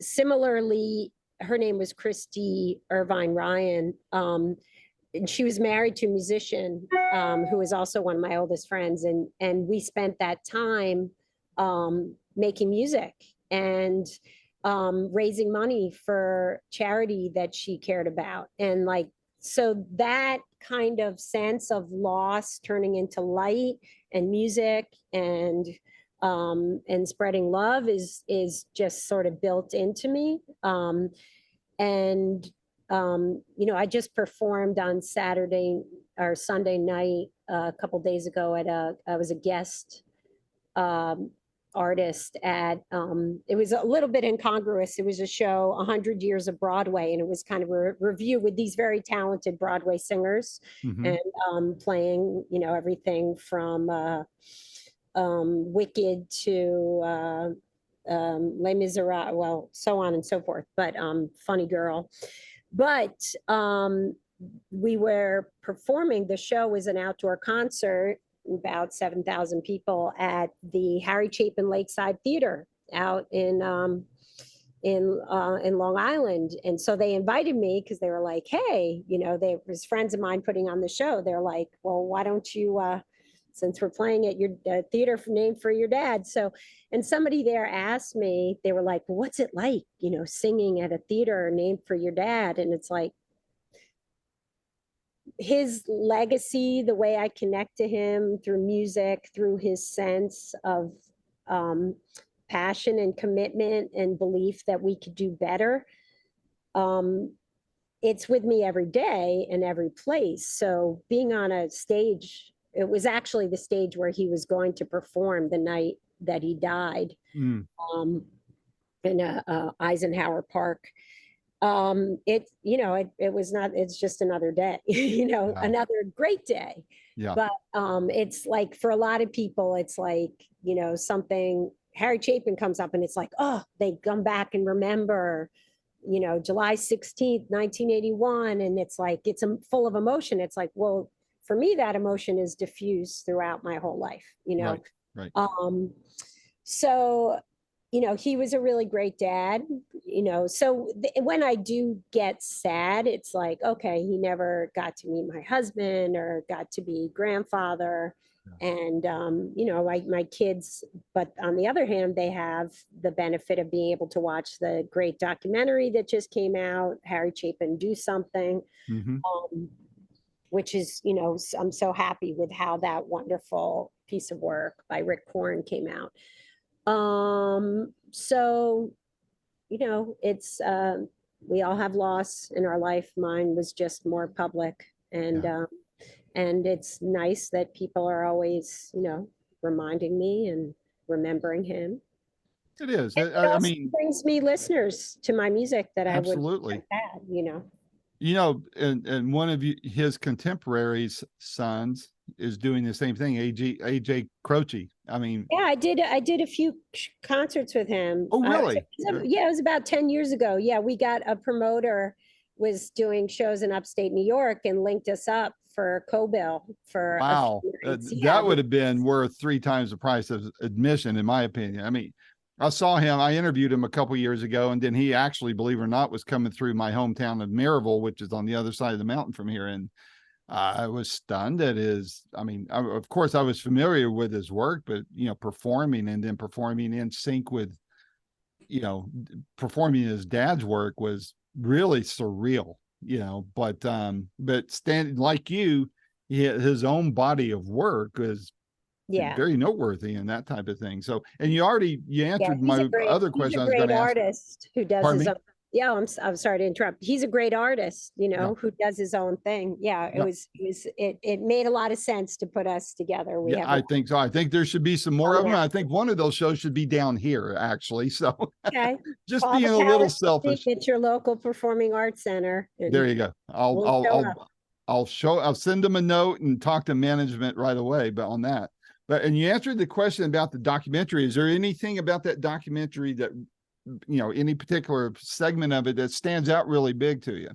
similarly, her name was Christy Irvine Ryan. And she was married to a musician who was also one of my oldest friends, and we spent that time making music and raising money for charity that she cared about. And so that kind of sense of loss turning into light and music and spreading love is just sort of built into me. And I just performed on Saturday or Sunday night a couple days ago I was a guest artist at, it was a little bit incongruous. It was a show, 100 Years of Broadway, and it was kind of a review with these very talented Broadway singers. Mm-hmm. And playing, everything from Wicked to Les Miserables, well, so on and so forth, but Funny Girl. But we were performing, the show was an outdoor concert, about 7,000 people at the Harry Chapin Lakeside Theater out in Long Island. And so they invited me because they were like, hey, there was friends of mine putting on the show. They're like, well, why don't you, since we're playing at your theater named for your dad. So, and somebody there asked me, they were like, well, what's it like, singing at a theater named for your dad? And it's like, his legacy, the way I connect to him through music, through his sense of passion and commitment and belief that we could do better. It's with me every day and every place. So being on a stage, it was actually the stage where he was going to perform the night that he died, in Eisenhower Park. It was not, it's just another day, Yeah. another great day. Yeah. But it's like, for a lot of people, it's like, something, Harry Chapin comes up and it's like, oh, they come back and remember, July 16th, 1981. And it's like, it's full of emotion. It's like, well, for me, that emotion is diffused throughout my whole life, Right. So, you know, he was a really great dad, you know. So when I do get sad, it's like, okay, he never got to meet my husband or got to be grandfather. And, you know, my kids, but on the other hand, they have the benefit of being able to watch the great documentary that just came out, Harry Chapin Do Something, Mhm. which is, you know, I'm so happy with how that wonderful piece of work by Rick Korn came out. So, you know, it's we all have loss in our life. Mine was just more public, Yeah. and it's nice that people are always, you know, reminding me and remembering him. It is. And it I also mean, brings me listeners to my music that I would have absolutely. had, you know. You know, and one of his contemporaries' sons is doing the same thing. AJ Croce. I mean, Yeah, I did a few concerts with him. oh really? Yeah, it was about 10 years ago. Yeah, we got a promoter was doing shows in upstate New York and linked us up for co-bill for a few Wow, nights. Yeah, that would have been worth 3 times the price of admission, in my opinion. I mean, I saw him. I interviewed him a couple years ago, and then he actually, believe it or not, was coming through my hometown of Maryville, which is on the other side of the mountain from here. And I was stunned at his. I mean, of course, I was familiar with his work, but you know, performing and then performing in sync with, you know, performing his dad's work was really surreal. You know, but standing like you, his own body of work is yeah, very noteworthy in that type of thing. So, and you yeah. answered my other He's a question I was going great to ask. artist who does Pardon his me? own. Yeah, I'm sorry to interrupt. He's a great artist, you Yeah, know, who does his own thing. Yeah, yeah, it made a lot of sense to put us together. We yeah. have a I lot think so. I think there should be some more of them. coming I out. think one of those shows should be down here, actually. So, Okay. just Call being the a little Palace Music selfish. at your local performing arts center There and you go. I'll we'll I'll show up. I'll I'll show. I'll send them a note and talk to management right away. But on that, and you answered the question about the documentary. Is there anything about that documentary that, you know, any particular segment of it that stands out really big to you?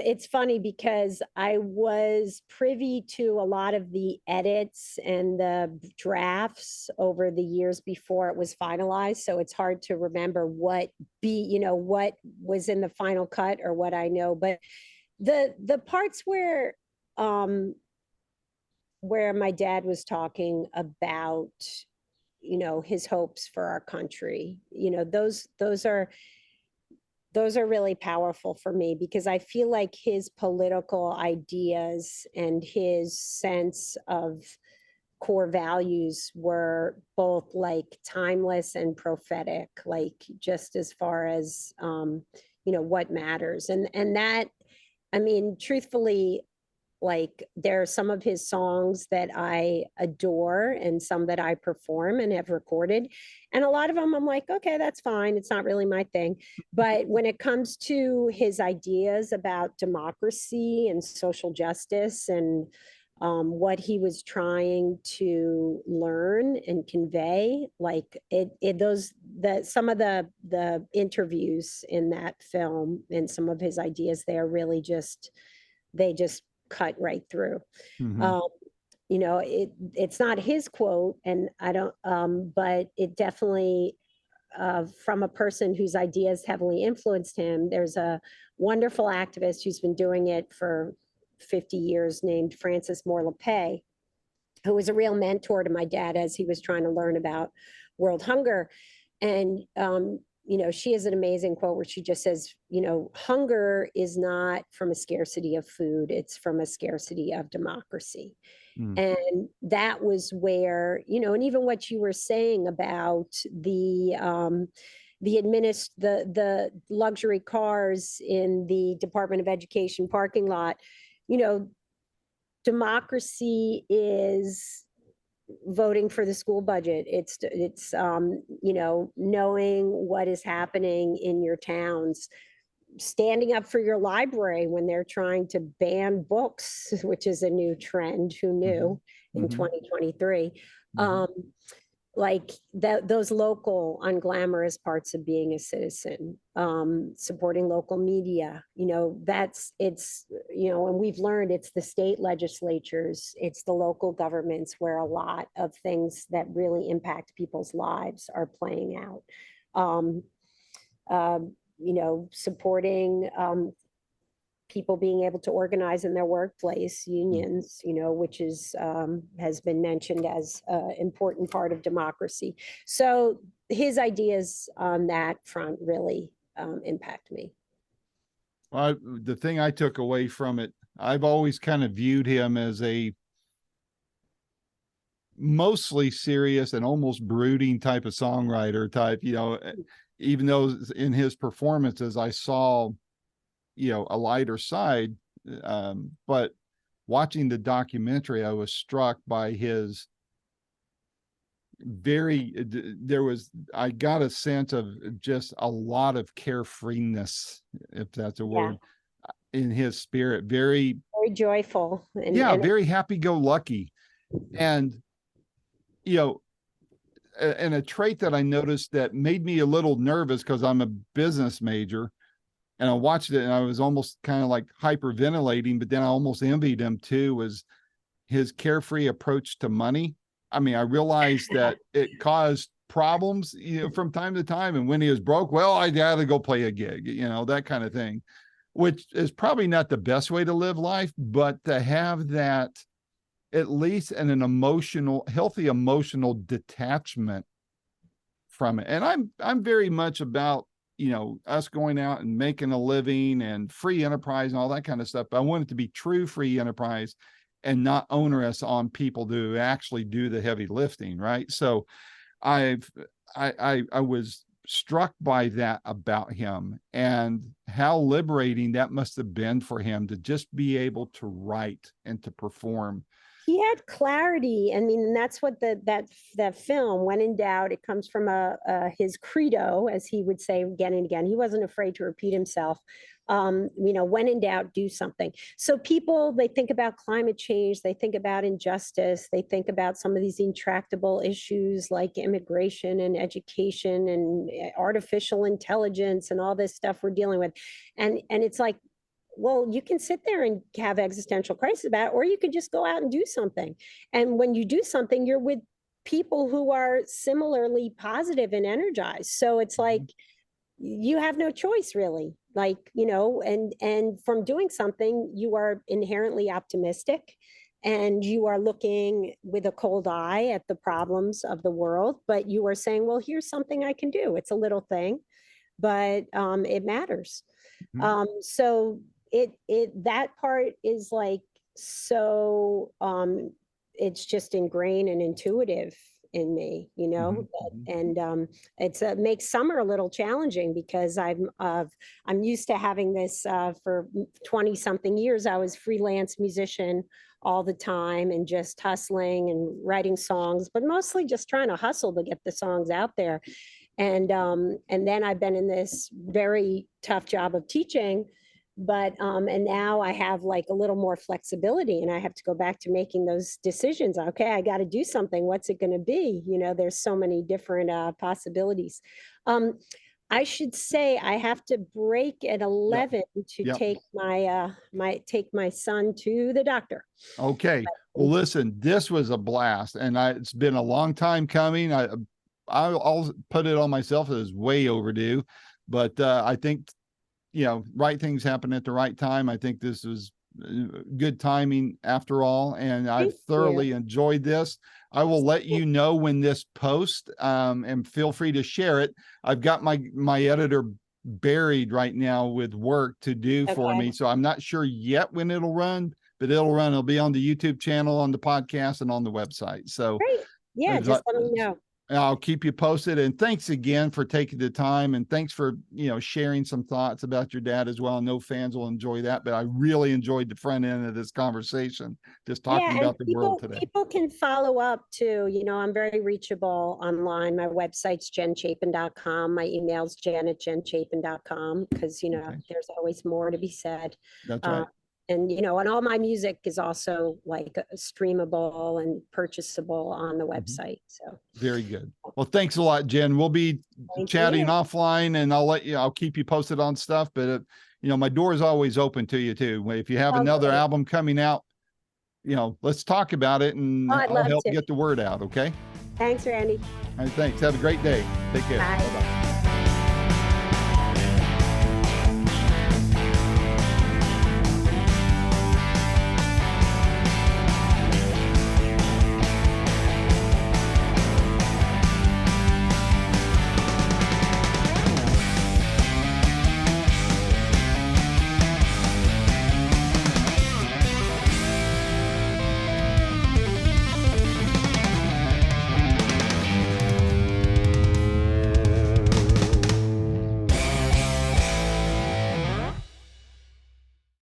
It's funny because I was privy to a lot of the edits and the drafts over the years before it was finalized. So it's hard to remember you know, what was in the final cut or what I know. But the parts where my dad was talking about, you know, his hopes for our country, you know, those are really powerful for me because I feel like his political ideas and his sense of core values were both like timeless and prophetic, like just as far as you know, what matters. And that, I mean, truthfully, like there are some of his songs that I adore and some that I perform and have recorded. And a lot of them I'm like, okay, that's fine. It's not really my thing. But when it comes to his ideas about democracy and social justice and what he was trying to learn and convey, like those, some of the interviews in that film and some of his ideas, they are really just, they just cut right through. Mm-hmm. Um, you know, it's not his quote, and I don't, but it definitely, from a person whose ideas heavily influenced him. There's a wonderful activist who's been doing it for 50 years named Frances Moore LePay, who was a real mentor to my dad as he was trying to learn about world hunger. And you know, she has an amazing quote where she just says, you know, hunger is not from a scarcity of food, it's from a scarcity of democracy. Mm. And that was where, you know, and even what you were saying about the luxury cars in the Department of Education parking lot, you know, democracy is voting for the school budget. It's you know, knowing what is happening in your towns, standing up for your library when they're trying to ban books, which is a new trend. Who Mm-hmm. knew in Mm-hmm. 2023? Mm-hmm. Um, like that, those local unglamorous parts of being a citizen, supporting local media, and we've learned it's the state legislatures, it's the local governments where a lot of things that really impact people's lives are playing out. Um, Supporting people being able to organize in their workplace, unions, which has been mentioned as an important part of democracy. So his ideas on that front really impact me. Well, the thing I took away from it, I've always kind of viewed him as a mostly serious and almost brooding type of songwriter type, even though in his performances I saw, a lighter side. But watching the documentary, I was struck by his I got a sense of just a lot of carefreeness, if that's a word, in his spirit. Very joyful. Very happy-go-lucky. And, and a trait that I noticed that made me a little nervous because I'm a business major, and I watched it and I was almost kind of like hyperventilating, but then I almost envied him too, was his carefree approach to money. I mean, I realized that it caused problems, from time to time. And when he was broke, well, I had to go play a gig, that kind of thing, which is probably not the best way to live life, but to have that at least in an healthy emotional detachment from it. And I'm very much about, us going out and making a living and free enterprise and all that kind of stuff. But I want it to be true free enterprise and not onerous on people to actually do the heavy lifting. Right. So I was struck by that about him, and how liberating that must have been for him to just be able to write and to perform. He had clarity. I mean, and that's what that film, When in Doubt, it comes from his credo, as he would say again and again. He wasn't afraid to repeat himself. When in doubt, do something. So people, they think about climate change, they think about injustice, they think about some of these intractable issues like immigration and education and artificial intelligence and all this stuff we're dealing with. And it's like, well, you can sit there and have existential crisis about it, or you could just go out and do something. And when you do something, you're with people who are similarly positive and energized. So it's like, you have no choice really, and from doing something, you are inherently optimistic, and you are looking with a cold eye at the problems of the world, but you are saying, well, here's something I can do. It's a little thing, but it matters. So that part is like, so it's just ingrained and intuitive in me, and it makes summer a little challenging because I'm used to having this for 20 something years. I was freelance musician all the time and just hustling and writing songs, but mostly just trying to hustle to get the songs out there. And then I've been in this very tough job of teaching, but and now I have like a little more flexibility, and I have to go back to making those decisions. Okay, I got to do something. What's it going to be? There's so many different possibilities. I should say I have to break at 11 to take my son to the doctor. Okay. Well, listen, this was a blast, and it's been a long time coming. I'll put it on myself as way overdue, but I think, right things happen at the right time. I think this was good timing after all, and I've thoroughly enjoyed this. I will let you know when this post, and feel free to share it. I've got my editor buried right now with work to do for me, so I'm not sure yet when it'll run, but it'll be on the YouTube channel, on the podcast, and on the website. So great. Yeah, just let me know. I'll keep you posted. And thanks again for taking the time, and thanks for, sharing some thoughts about your dad as well. I know fans will enjoy that, but I really enjoyed the front end of this conversation, just talking about the world today. People can follow up too. I'm very reachable online. My website's jenchapin.com. My email's jen@jenchapin.com, because, there's always more to be said. That's right. And, you know, and all my music is also like streamable and purchasable on the website. So Very good. Well, thanks a lot, Jen. We'll be thank chatting you. offline, and I'll keep you posted on stuff, but you know, my door is always open to you too. If you have Oh, another great. album coming out, you know, let's talk about it, and Oh, I'd I'll love help to. get the word out. Okay. Thanks, Randy. All right, thanks. Have a great day. Take care. Bye. Bye-bye.